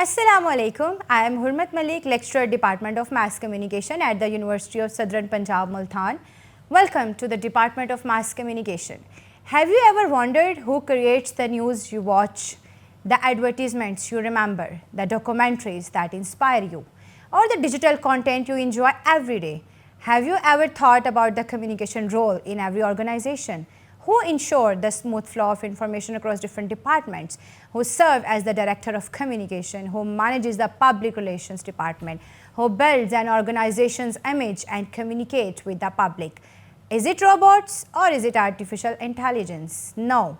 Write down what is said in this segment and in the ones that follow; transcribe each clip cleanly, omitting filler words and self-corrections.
Assalamu alaikum. I am Hurmat Malik, lecturer Department of Mass Communication at the University of Southern Punjab, Multan. Welcome to the Department of Mass Communication. Have you ever wondered who creates the news you watch, the advertisements you remember, the documentaries that inspire you, or the digital content you enjoy every day? Have you ever thought about the communication role in every organization? Who ensure the smooth flow of information across different departments, who serve as the director of communication, who manages the public relations department, who builds an organization's image and communicate with the public. Is it robots or is it artificial intelligence? No,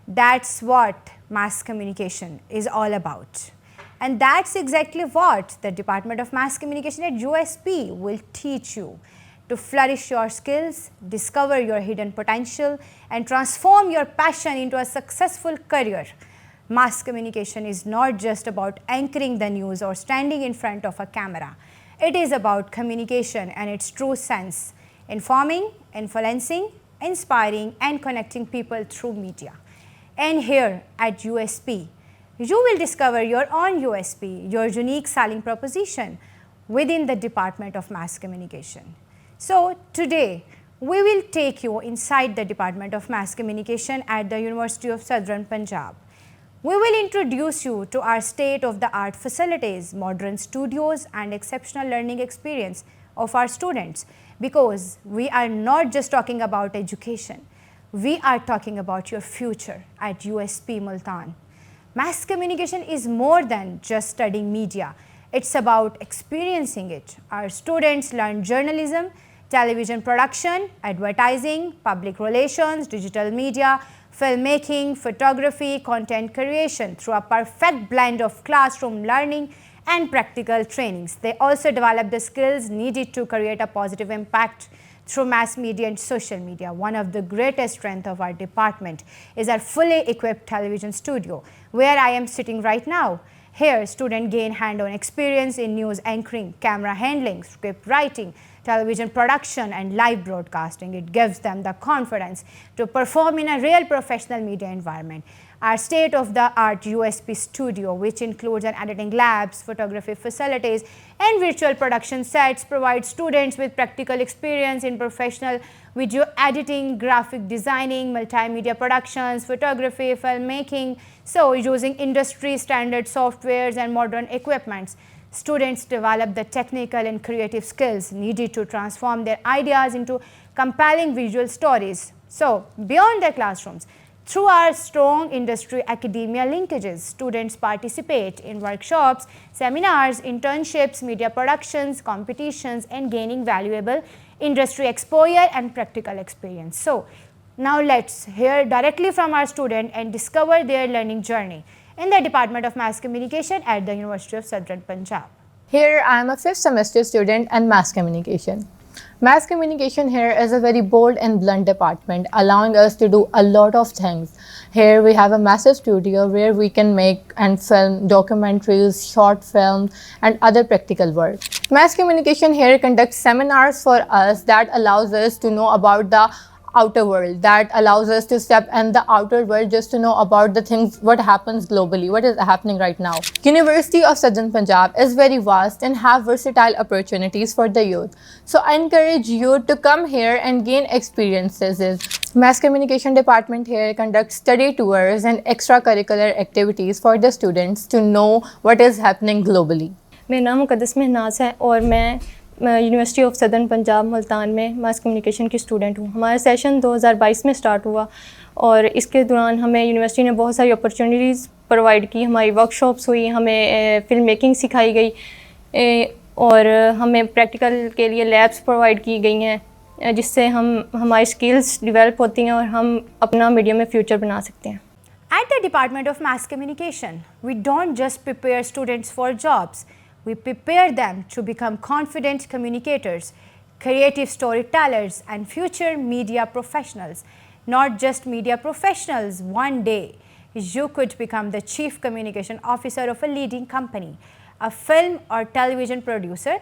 that's what mass communication is all about. And that's exactly what the Department of Mass Communication at USP will teach you to flourish your skills, discover your hidden potential, and transform your passion into a successful career. Mass communication is not just about anchoring the news or standing in front of a camera. It is about communication and its true sense, informing, influencing, inspiring, and connecting people through media. And here at USP, you will discover your own USP, your unique selling proposition within the Department of Mass Communication. So today, we will take you inside the Department of Mass Communication at the University of Southern Punjab. We will introduce you to our state-of-the-art facilities, modern studios, and exceptional learning experience of our students, because we are not just talking about education, we are talking about your future at USP Multan. Mass communication is more than just studying media. It's about experiencing it. Our students learn journalism, television production, advertising, public relations, digital media, filmmaking, photography, content creation through a perfect blend of classroom learning and practical trainings. They also develop the skills needed to create a positive impact through mass media and social media. One of the greatest strengths of our department is our fully equipped television studio, where I am sitting right now. Here, students gain hand-on experience in news anchoring, camera handling, script writing, television production, and live broadcasting. It gives them the confidence to perform in a real professional media environment. Our state-of-the-art USP Studio, which includes an editing labs, photography facilities, and virtual production sets, provides students with practical experience in professional video editing, graphic designing, multimedia productions, photography, filmmaking, so using industry-standard softwares and modern equipments. Students develop the technical and creative skills needed to transform their ideas into compelling visual stories. So, beyond their classrooms, through our strong industry academia linkages, students participate in workshops, seminars, internships, media productions, competitions, and gaining valuable industry exposure and practical experience. So, now let's hear directly from our student and discover their learning journey in the Department of Mass Communication at the University of Southern Punjab. Here I am a 5th semester student in Mass Communication. Mass Communication here is a very bold and blunt department, allowing us to do a lot of things. Here we have a massive studio where we can make and film documentaries, short films, and other practical work. Mass Communication here conducts seminars for us that allows us to know about the outer world, that allows us to step in the outer world just to know about the things, what happens globally, what is happening right now. University of Southern Punjab is very vast and have versatile opportunities for the youth. So I encourage you to come here and gain experiences. Mass Communication department here conducts study tours and extracurricular activities for the students to know what is happening globally. मेरा नाम मुकद्दस महनाज है और मैं university of southern Punjab Multan में mass communication की student हूँ। हमारा session 2022 में स्टार्ट हुआ और इसके दौरान हमें यूनिवर्सिटी ने बहुत सारी अपॉर्चुनिटीज़ प्रोवाइड की। हमारी वर्कशॉप्स हुई, हमें फिल्म मेकिंग सिखाई गई और हमें प्रैक्टिकल के लिए लैब्स प्रोवाइड की गई हैं, जिससे हमारी स्किल्स डेवलप होती हैं और हम अपना मीडिया में फ्यूचर बना सकते हैं। At the Department of Mass Communication, we don't just prepare students for jobs. We prepare them to become confident communicators, creative storytellers, and future media professionals. Not just media professionals, one day you could become the chief communication officer of a leading company, a film or television producer,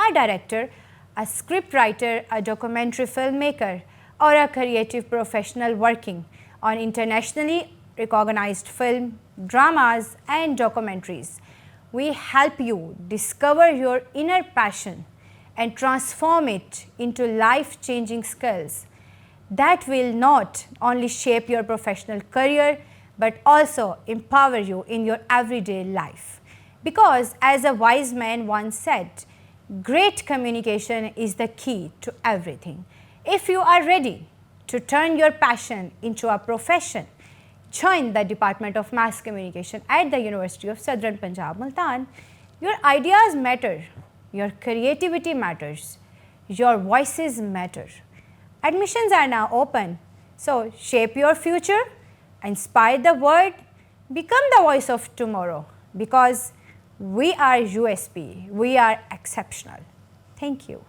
a director, a scriptwriter, a documentary filmmaker, or a creative professional working on internationally recognized film, dramas, and documentaries. we help you discover your inner passion and transform it into life-changing skills that will not only shape your professional career but also empower you in your everyday life. Because as a wise man once said, great communication is the key to everything. If you are ready to turn your passion into a profession, join the Department of Mass Communication at the University of Southern Punjab, Multan. Your ideas matter, your creativity matters, your voices matter. Admissions are now open, so shape your future, inspire the world, become the voice of tomorrow, because we are USP, we are exceptional. Thank you.